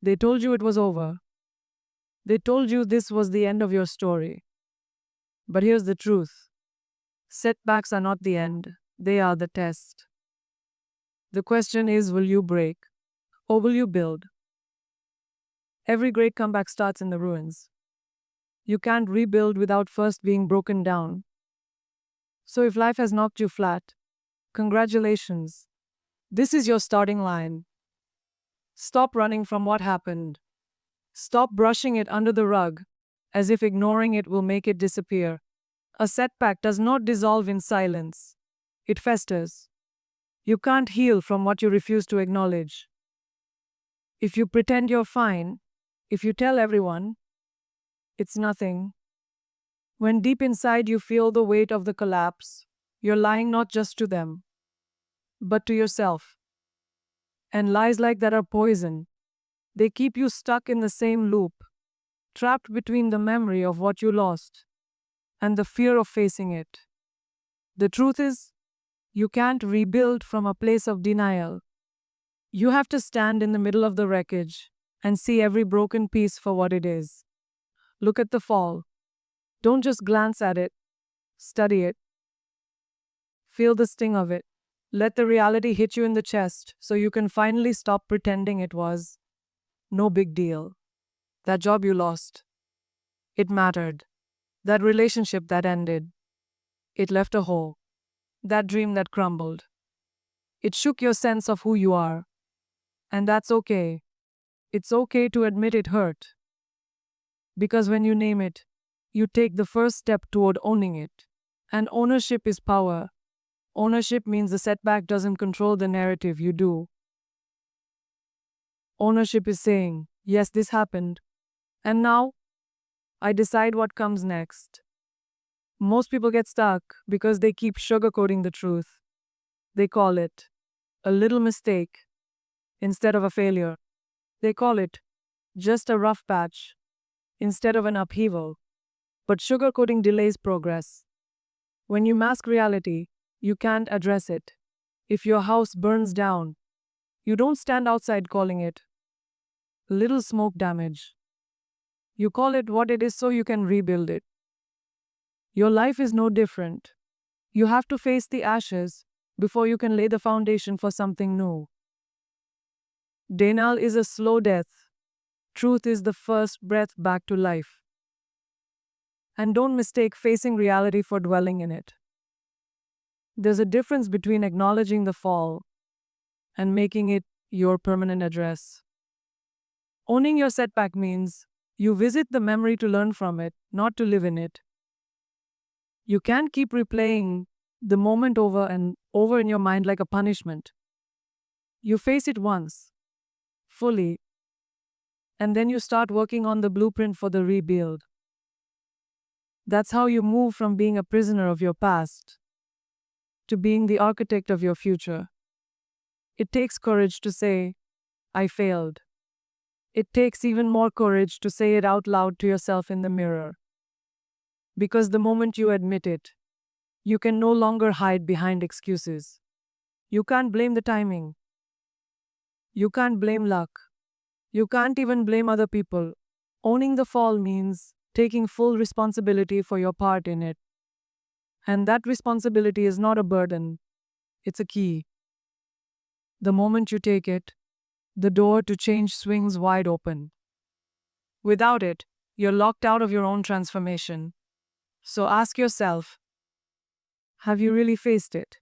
They told you it was over. They told you this was the end of your story. But here's the truth: setbacks are not the end, they are the test. The question is, will you break or will you build? Every great comeback starts in the ruins. You can't rebuild without first being broken down. So if life has knocked you flat, congratulations. This is your starting line. Stop running from what happened. Stop brushing it under the rug as if ignoring it will make it disappear. A setback does not dissolve in silence, it festers. You can't heal from what you refuse to acknowledge. If you pretend you're fine, if you tell everyone, it's nothing. When deep inside you feel the weight of the collapse, you're lying not just to them, but to yourself. And lies like that are poison. They keep you stuck in the same loop, trapped between the memory of what you lost and the fear of facing it. The truth is, you can't rebuild from a place of denial. You have to stand in the middle of the wreckage and see every broken piece for what it is. Look at the fall. Don't just glance at it, study it. Feel the sting of it. Let the reality hit you in the chest so you can finally stop pretending it was no big deal. That job you lost, it mattered. That relationship that ended, it left a hole. That dream that crumbled, it shook your sense of who you are. And that's okay. It's okay to admit it hurt. Because when you name it, you take the first step toward owning it. And ownership is power. Ownership means the setback doesn't control the narrative, you do. Ownership is saying, yes, this happened. And now, I decide what comes next. Most people get stuck because they keep sugarcoating the truth. They call it a little mistake instead of a failure. They call it just a rough patch instead of an upheaval. But sugarcoating delays progress. When you mask reality, you can't address it. If your house burns down, you don't stand outside calling it little smoke damage. You call it what it is so you can rebuild it. Your life is no different. You have to face the ashes before you can lay the foundation for something new. Denial is a slow death. Truth is the first breath back to life. And don't mistake facing reality for dwelling in it. There's a difference between acknowledging the fall and making it your permanent address. Owning your setback means you visit the memory to learn from it, not to live in it. You can't keep replaying the moment over and over in your mind like a punishment. You face it once, fully, and then you start working on the blueprint for the rebuild. That's how you move from being a prisoner of your past to being the architect of your future. It takes courage to say, I failed. It takes even more courage to say it out loud to yourself in the mirror. Because the moment you admit it, you can no longer hide behind excuses. You can't blame the timing. You can't blame luck. You can't even blame other people. Owning the fall means taking full responsibility for your part in it. And that responsibility is not a burden, it's a key. The moment you take it, the door to change swings wide open. Without it, you're locked out of your own transformation. So ask yourself, have you really faced it?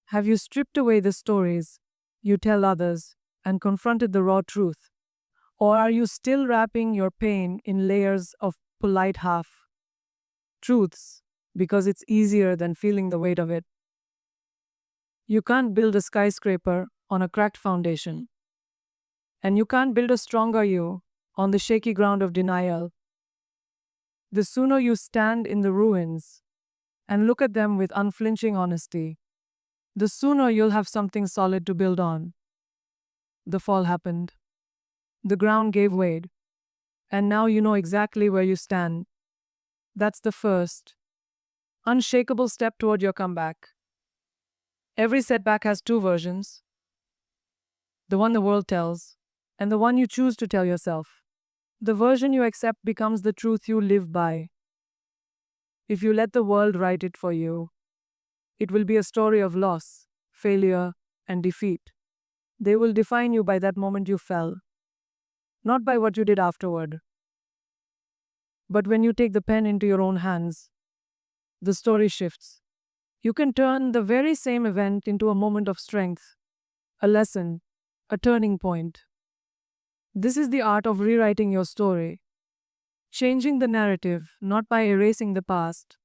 Have you stripped away the stories you tell others and confronted the raw truth? Or are you still wrapping your pain in layers of polite half truths because it's easier than feeling the weight of it? You can't build a skyscraper on a cracked foundation. And you can't build a stronger you on the shaky ground of denial. The sooner you stand in the ruins and look at them with unflinching honesty, the sooner you'll have something solid to build on. The fall happened. The ground gave way. And now you know exactly where you stand. That's the first, unshakable step toward your comeback. Every setback has two versions. The one the world tells, and the one you choose to tell yourself. The version you accept becomes the truth you live by. If you let the world write it for you, it will be a story of loss, failure, and defeat. They will define you by that moment you fell, not by what you did afterward. But when you take the pen into your own hands, the story shifts. You can turn the very same event into a moment of strength, a lesson, a turning point. This is the art of rewriting your story, changing the narrative not by erasing the past,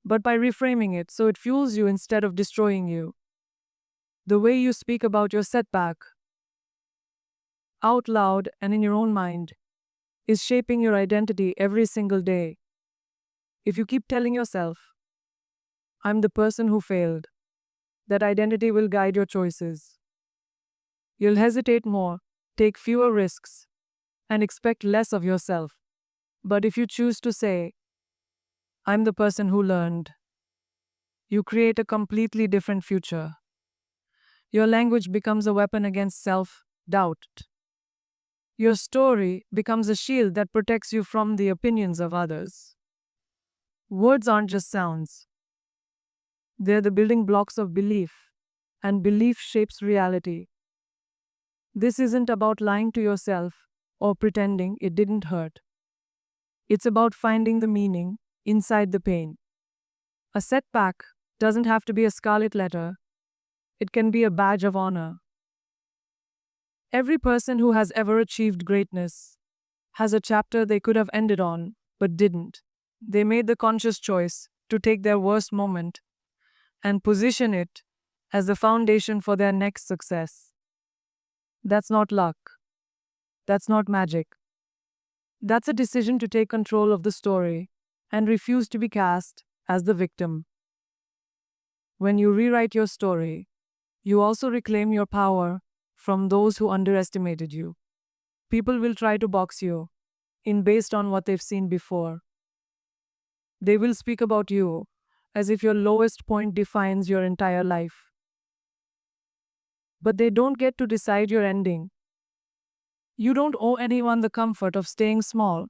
but by reframing it so it fuels you instead of destroying you. The way you speak about your setback, out loud and in your own mind, is shaping your identity every single day. If you keep telling yourself, I'm the person who failed, that identity will guide your choices. You'll hesitate more, take fewer risks, and expect less of yourself. But if you choose to say, I'm the person who learned, you create a completely different future. Your language becomes a weapon against self doubt. Your story becomes a shield that protects you from the opinions of others. Words aren't just sounds, they're the building blocks of belief, and belief shapes reality. This isn't about lying to yourself or pretending it didn't hurt. It's about finding the meaning inside the pain. A setback doesn't have to be a scarlet letter, it can be a badge of honor. Every person who has ever achieved greatness has a chapter they could have ended on, but didn't. They made the conscious choice to take their worst moment and position it as the foundation for their next success. That's not luck. That's not magic. That's a decision to take control of the story and refuse to be cast as the victim. When you rewrite your story, you also reclaim your power from those who underestimated you. People will try to box you in based on what they've seen before. They will speak about you as if your lowest point defines your entire life. But they don't get to decide your ending. You don't owe anyone the comfort of staying small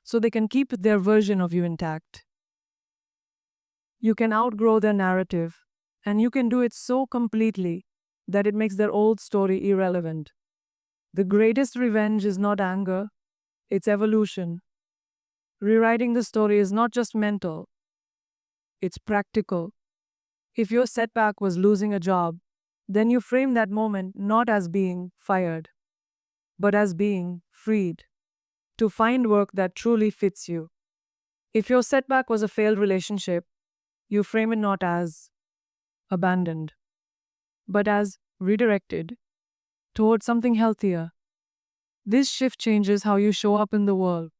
so they can keep their version of you intact. You can outgrow their narrative, and you can do it so completely that it makes their old story irrelevant. The greatest revenge is not anger, it's evolution. Rewriting the story is not just mental, it's practical. If your setback was losing a job, then you frame that moment not as being fired, but as being freed to find work that truly fits you. If your setback was a failed relationship, you frame it not as abandoned, but as redirected towards something healthier. This shift changes how you show up in the world.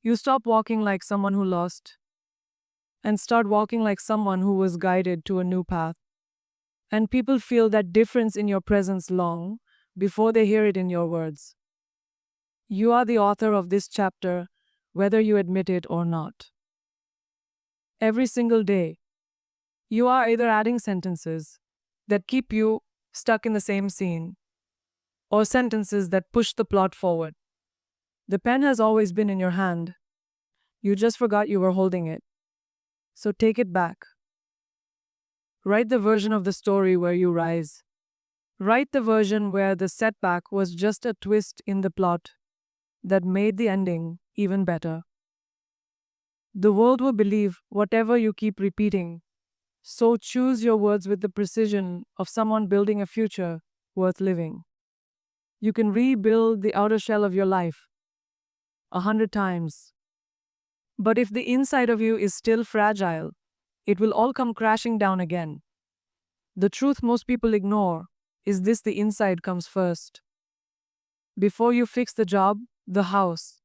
You stop walking like someone who lost and start walking like someone who was guided to a new path. And people feel that difference in your presence long before they hear it in your words. You are the author of this chapter, whether you admit it or not. Every single day, you are either adding sentences that keep you stuck in the same scene or sentences that push the plot forward. The pen has always been in your hand. You just forgot you were holding it. So take it back. Write the version of the story where you rise. Write the version where the setback was just a twist in the plot that made the ending even better. The world will believe whatever you keep repeating. So choose your words with the precision of someone building a future worth living. You can rebuild the outer shell of your life 100 times. But if the inside of you is still fragile, it will all come crashing down again. The truth most people ignore is this: the inside comes first. Before you fix the job, the house,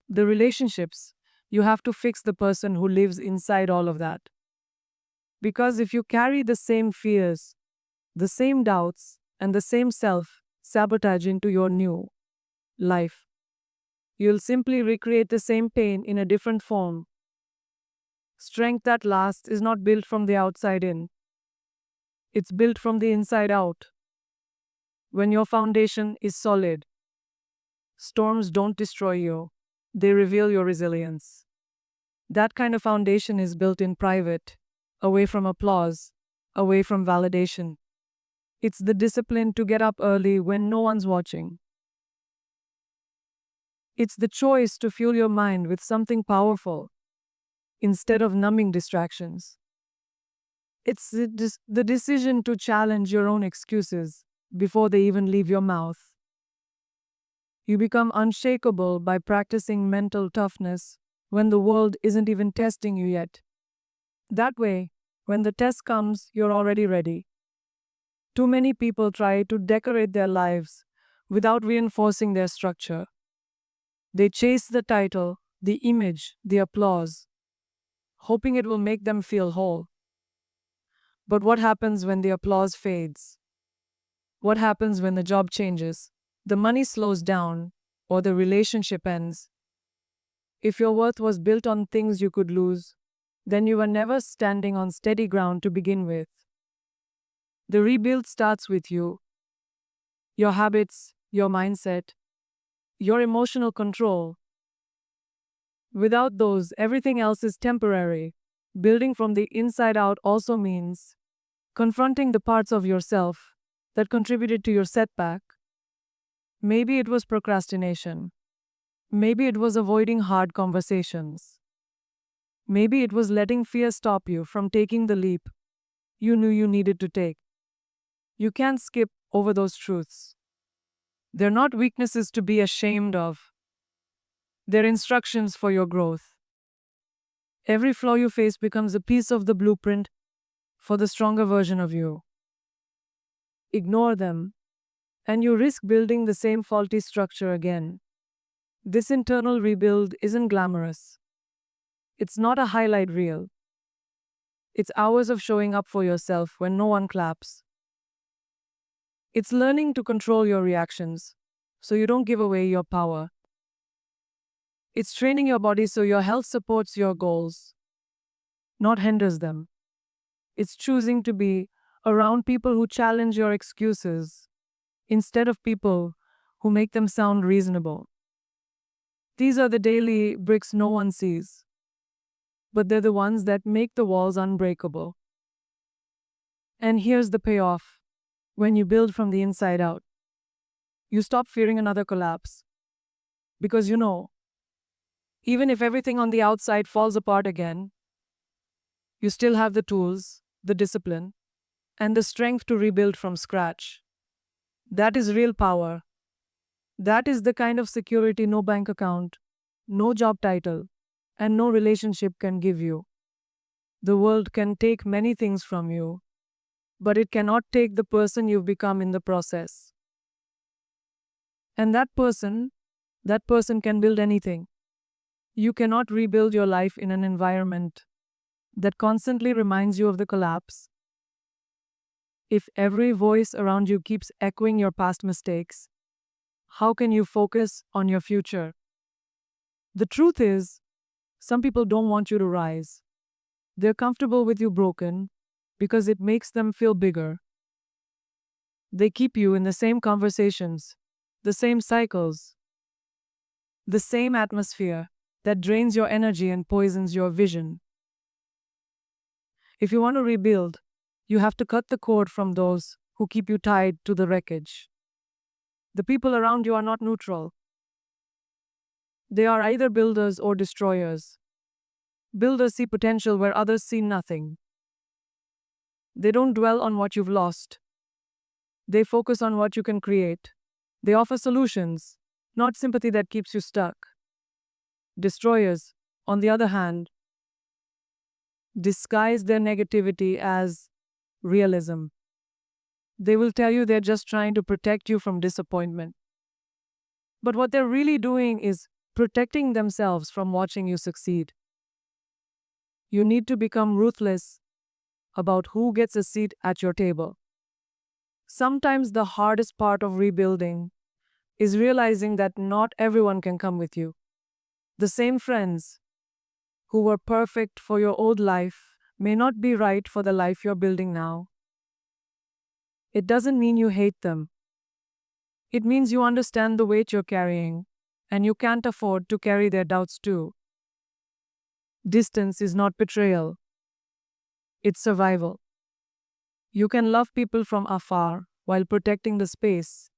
the relationships, you have to fix the person who lives inside all of that. Because if you carry the same fears, the same doubts, and the same self sabotage into your new life, you'll simply recreate the same pain in a different form. Strength that lasts is not built from the outside in, it's built from the inside out. When your foundation is solid, storms don't destroy you, they reveal your resilience. That kind of foundation is built in private, away from applause, away from validation. It's the discipline to get up early when no one's watching. It's the choice to fuel your mind with something powerful instead of numbing distractions. It's the decision to challenge your own excuses before they even leave your mouth. You become unshakable by practicing mental toughness when the world isn't even testing you yet. That way, when the test comes, you're already ready. Too many people try to decorate their lives without reinforcing their structure. They chase the title, the image, the applause, hoping it will make them feel whole. But what happens when the applause fades? What happens when the job changes, the money slows down, or the relationship ends? If your worth was built on things you could lose, then you were never standing on steady ground to begin with. The rebuild starts with you, your habits, your mindset, your emotional control. Without those, everything else is temporary. Building from the inside out also means confronting the parts of yourself that contributed to your setback. Maybe it was procrastination. Maybe it was avoiding hard conversations. Maybe it was letting fear stop you from taking the leap you knew you needed to take. You can't skip over those truths. They're not weaknesses to be ashamed of, they're instructions for your growth. Every flaw you face becomes a piece of the blueprint for the stronger version of you. Ignore them, and you risk building the same faulty structure again. This internal rebuild isn't glamorous. It's not a highlight reel. It's hours of showing up for yourself when no one claps. It's learning to control your reactions so you don't give away your power. It's training your body so your health supports your goals, not hinders them. It's choosing to be around people who challenge your excuses instead of people who make them sound reasonable. These are the daily bricks no one sees, but they're the ones that make the walls unbreakable. And here's the payoff. When you build from the inside out, you stop fearing another collapse. Because you know, even if everything on the outside falls apart again, you still have the tools, the discipline, and the strength to rebuild from scratch. That is real power. That is the kind of security no bank account, no job title, and no relationship can give you. The world can take many things from you, but it cannot take the person you've become in the process. And that person can build anything. You cannot rebuild your life in an environment that constantly reminds you of the collapse. If every voice around you keeps echoing your past mistakes, how can you focus on your future? The truth is, some people don't want you to rise. They're comfortable with you broken because it makes them feel bigger. They keep you in the same conversations, the same cycles, the same atmosphere that drains your energy and poisons your vision. If you want to rebuild, you have to cut the cord from those who keep you tied to the wreckage. The people around you are not neutral. They are either builders or destroyers. Builders see potential where others see nothing. They don't dwell on what you've lost. They focus on what you can create. They offer solutions, not sympathy that keeps you stuck. Destroyers, on the other hand, disguise their negativity as realism. They will tell you they're just trying to protect you from disappointment. But what they're really doing is protecting themselves from watching you succeed. You need to become ruthless about who gets a seat at your table. Sometimes the hardest part of rebuilding is realizing that not everyone can come with you. The same friends who were perfect for your old life may not be right for the life you're building now. It doesn't mean you hate them. It means you understand the weight you're carrying, and you can't afford to carry their doubts too. Distance is not betrayal, it's survival. You can love people from afar while protecting the space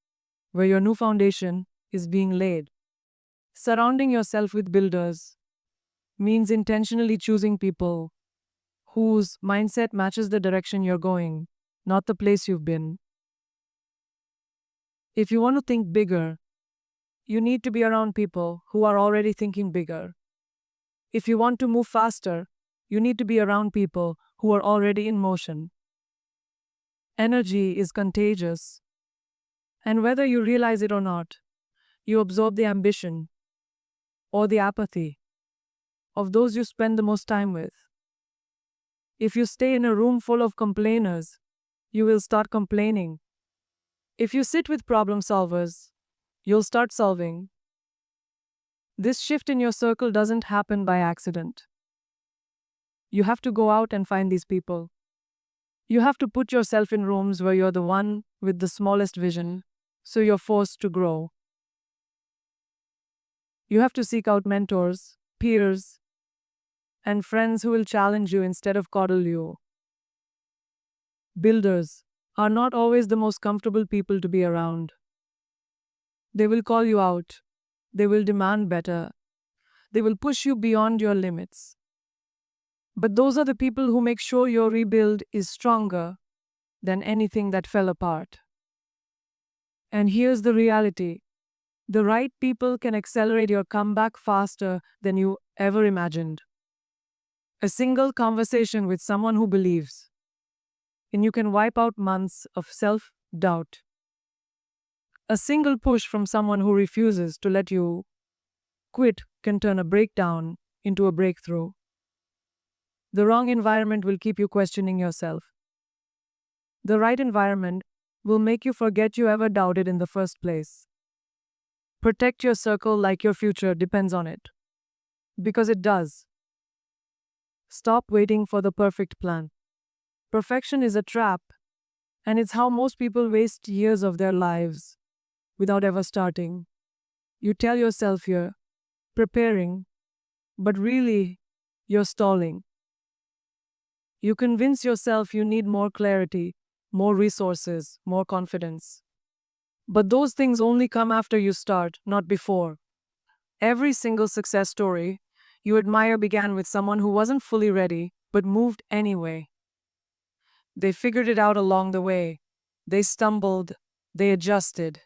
where your new foundation is being laid. Surrounding yourself with builders means intentionally choosing people whose mindset matches the direction you're going, not the place you've been. If you want to think bigger, you need to be around people who are already thinking bigger. If you want to move faster, you need to be around people who are already in motion. Energy is contagious, and whether you realize it or not, you absorb the ambition or the apathy of those you spend the most time with. If you stay in a room full of complainers, you will start complaining. If you sit with problem solvers, you'll start solving. This shift in your circle doesn't happen by accident. You have to go out and find these people. You have to put yourself in rooms where you're the one with the smallest vision, so you're forced to grow. You have to seek out mentors, peers, and friends who will challenge you instead of coddle you. Builders are not always the most comfortable people to be around. They will call you out. They will demand better. They will push you beyond your limits. But those are the people who make sure your rebuild is stronger than anything that fell apart. And here's the reality: the right people can accelerate your comeback faster than you ever imagined. A single conversation with someone who believes, and you can wipe out months of self doubt. A single push from someone who refuses to let you quit can turn a breakdown into a breakthrough. The wrong environment will keep you questioning yourself. The right environment will make you forget you ever doubted in the first place. Protect your circle like your future depends on it. Because it does. Stop waiting for the perfect plan. Perfection is a trap, and it's how most people waste years of their lives without ever starting. You tell yourself you're preparing, but really, you're stalling. You convince yourself you need more clarity, more resources, more confidence. But those things only come after you start, not before. Every single success story you admire began with someone who wasn't fully ready, but moved anyway. They figured it out along the way. They stumbled, they adjusted,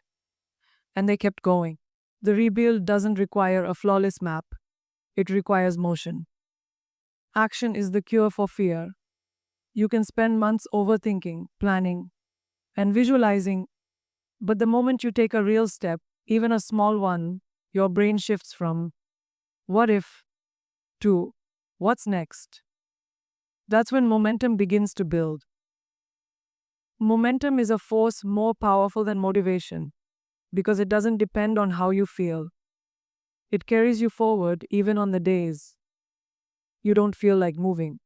and they kept going. The rebuild doesn't require a flawless map, it requires motion. Action is the cure for fear. You can spend months overthinking, planning, and visualizing, but the moment you take a real step, even a small one, your brain shifts from what if to what's next. That's when momentum begins to build. Momentum is a force more powerful than motivation because it doesn't depend on how you feel. It carries you forward even on the days you don't feel like moving.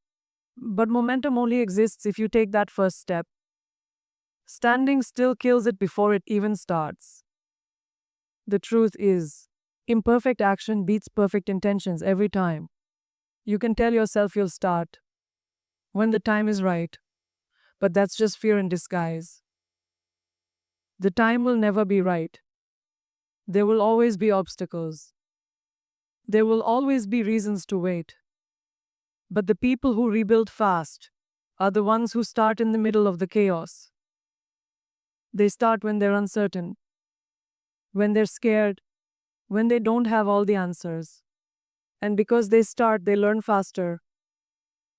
But momentum only exists if you take that first step. Standing still kills it before it even starts. The truth is, imperfect action beats perfect intentions every time. You can tell yourself you'll start when the time is right, but that's just fear in disguise. The time will never be right. There will always be obstacles. There will always be reasons to wait. But the people who rebuild fast are the ones who start in the middle of the chaos. They start when they're uncertain, when they're scared, when they don't have all the answers. And because they start, they learn faster.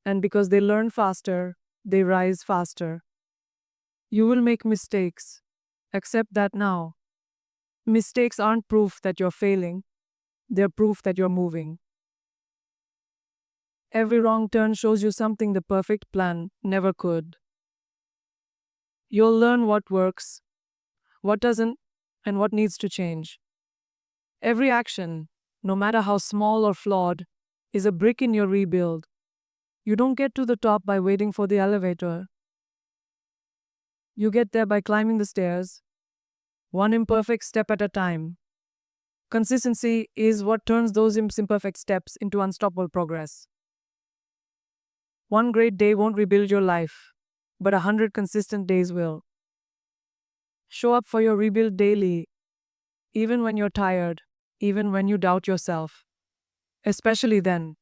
And because they learn faster, they rise faster. You will make mistakes. Accept that now. Mistakes aren't proof that you're failing, they're proof that you're moving. Every wrong turn shows you something the perfect plan never could. You'll learn what works, what doesn't, and what needs to change. Every action, no matter how small or flawed, is a brick in your rebuild. You don't get to the top by waiting for the elevator. You get there by climbing the stairs. one imperfect step at a time. Consistency is what turns those imperfect steps into unstoppable progress. One great day won't rebuild your life, but 100 consistent days will. Show up for your rebuild daily, even when you're tired, even when you doubt yourself. Especially then.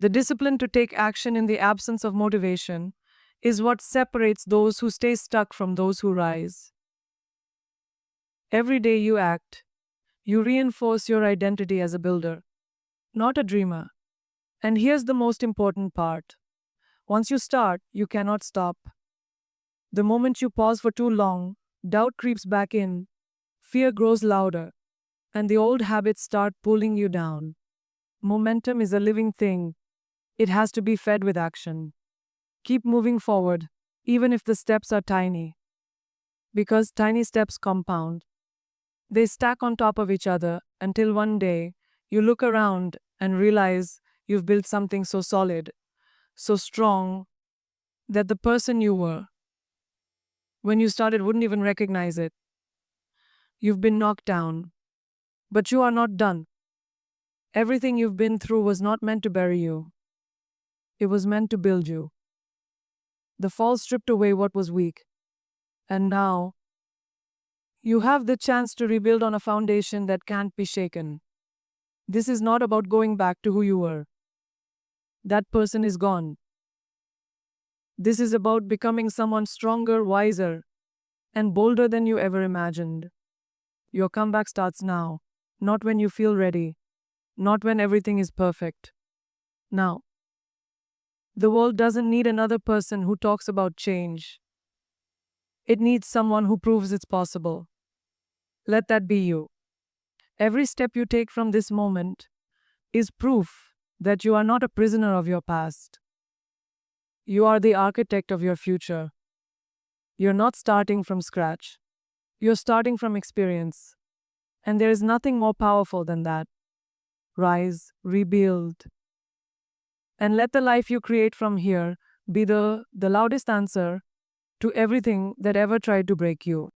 The discipline to take action in the absence of motivation is what separates those who stay stuck from those who rise. Every day you act, you reinforce your identity as a builder, not a dreamer. And here's the most important part: once you start, you cannot stop. The moment you pause for too long, doubt creeps back in, fear grows louder, and the old habits start pulling you down. Momentum is a living thing, it has to be fed with action. Keep moving forward, even if the steps are tiny. Because tiny steps compound. They stack on top of each other until one day you look around and realize you've built something so solid, so strong, that the person you were when you started wouldn't even recognize it. You've been knocked down, but you are not done. Everything you've been through was not meant to bury you, it was meant to build you. The fall stripped away what was weak, and now you have the chance to rebuild on a foundation that can't be shaken. This is not about going back to who you were. That person is gone. This is about becoming someone stronger, wiser, and bolder than you ever imagined. Your comeback starts now, not when you feel ready, not when everything is perfect. Now, the world doesn't need another person who talks about change. It needs someone who proves it's possible. Let that be you. Every step you take from this moment is proof that you are not a prisoner of your past. You are the architect of your future. You're not starting from scratch. You're starting from experience. And there is nothing more powerful than that. Rise, rebuild, and let the life you create from here be the loudest answer to everything that ever tried to break you.